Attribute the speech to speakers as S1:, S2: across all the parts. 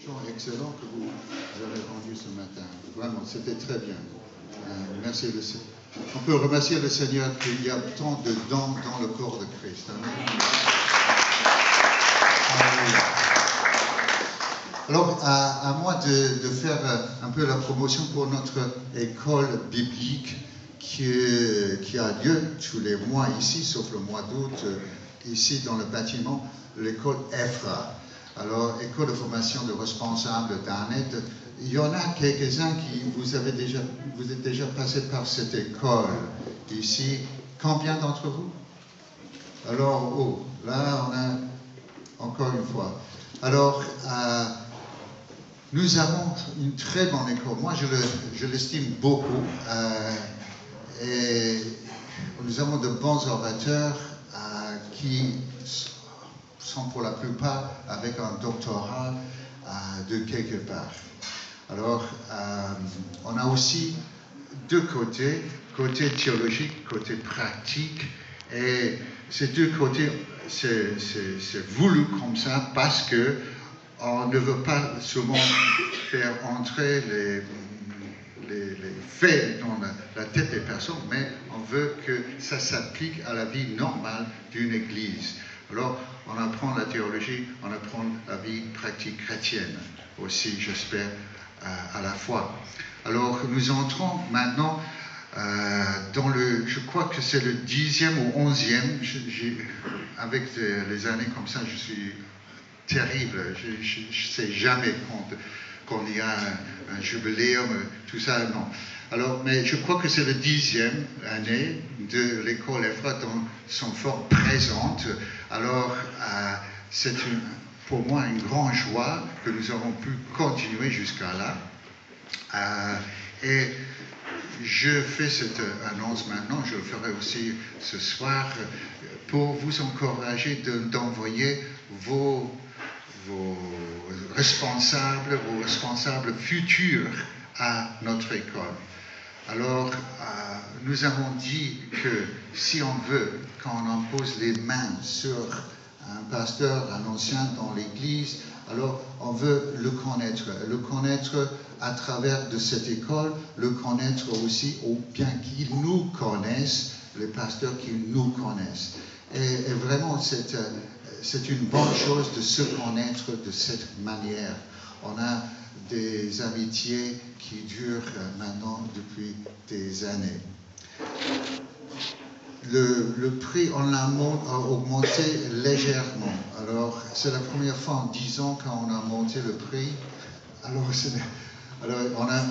S1: introduction excellente que vous avez rendue ce matin. Vraiment, c'était très bien. Merci. On peut remercier le Seigneur qu'il y a tant de dons dans le corps de Christ. Amen. Alors, à moi de faire un peu la promotion pour notre école biblique qui a lieu tous les mois ici, sauf le mois d'août, ici dans le bâtiment, l'école EFRA. Alors, école de formation de responsables d'Arnett. Il y en a quelques-uns qui vous êtes déjà passés par cette école ici. Combien d'entre vous? Alors, là, on a encore une fois. Alors, nous avons une très bonne école. Moi, je l'estime beaucoup. Et nous avons de bons orateurs qui sont pour la plupart avec un doctorat de quelque part. Alors, on a aussi deux côtés, côté théologique, côté pratique. Et ces deux côtés, c'est voulu comme ça parce que on ne veut pas seulement faire entrer les faits dans la tête des personnes, mais on veut que ça s'applique à la vie normale d'une église. Alors, on apprend la théologie, on apprend la vie pratique chrétienne aussi, j'espère, à la fois. Alors, nous entrons maintenant dans je crois que c'est le 10e ou 11e, avec les années comme ça, je suis terrible, je ne sais jamais quand il y a un jubiléum, tout ça, non. Alors, mais je crois que c'est le 10e année de l'école EFRA, dont sont fort présentes. Alors, c'est pour moi une grande joie que nous avons pu continuer jusqu'à là. Et je fais cette annonce maintenant, je le ferai aussi ce soir, pour vous encourager d'envoyer vos responsables futurs à notre école. Alors, nous avons dit que si on veut, quand on impose les mains sur un pasteur, un ancien dans l'Église, alors on veut le connaître à travers de cette école, le connaître aussi, ou bien qu'ils nous connaissent, les pasteurs qui nous connaissent. Et vraiment, c'est une bonne chose de se connaître de cette manière. On a des amitiés qui durent maintenant depuis des années. Le prix, on l'a augmenté légèrement. Alors, c'est la première fois en 10 ans qu'on a monté le prix. Alors on a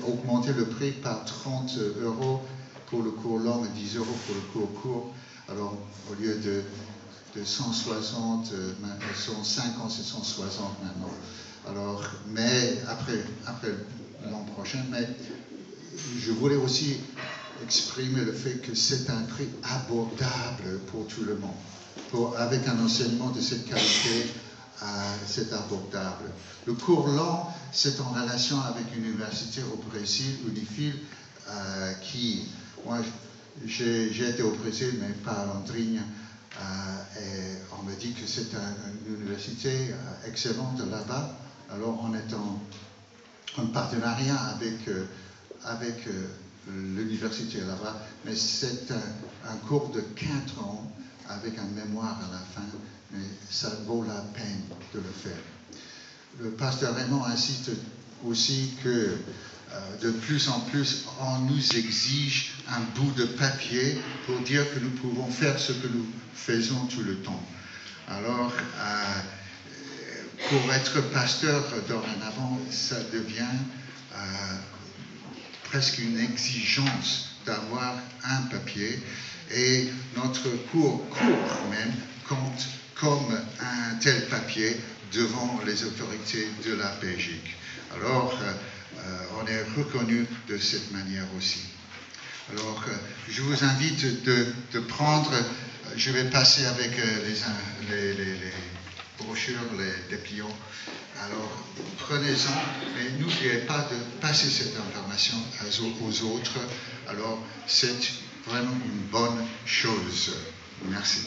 S1: augmenté le prix par 30 € pour le cours long et 10 € pour le cours court. Alors, au lieu de 160, 150, c'est 160 maintenant. Alors, mais après l'an prochain, mais je voulais aussi exprimer le fait que c'est un prix abordable pour tout le monde. Avec un enseignement de cette qualité, c'est abordable. Le cours long, c'est en relation avec une université au Brésil, Unifil, moi, j'ai été au Brésil, mais pas à Londrina, et on me dit que c'est une université excellente là-bas. Alors, on est en partenariat avec l'université là-bas, mais c'est un cours de 4 ans avec un mémoire à la fin, mais ça vaut la peine de le faire. Le pasteur Raymond insiste aussi que de plus en plus, on nous exige un bout de papier pour dire que nous pouvons faire ce que nous faisons tout le temps. Alors, pour être pasteur dorénavant, ça devient presque une exigence d'avoir un papier, et notre cours court même compte comme un tel papier devant les autorités de la Belgique. Alors, on est reconnu de cette manière aussi. Alors, je vous invite de prendre, je vais passer avec les brochures, les dépliants. Alors, prenez-en, mais n'oubliez pas de passer cette information aux autres. Alors, c'est vraiment une bonne chose. Merci.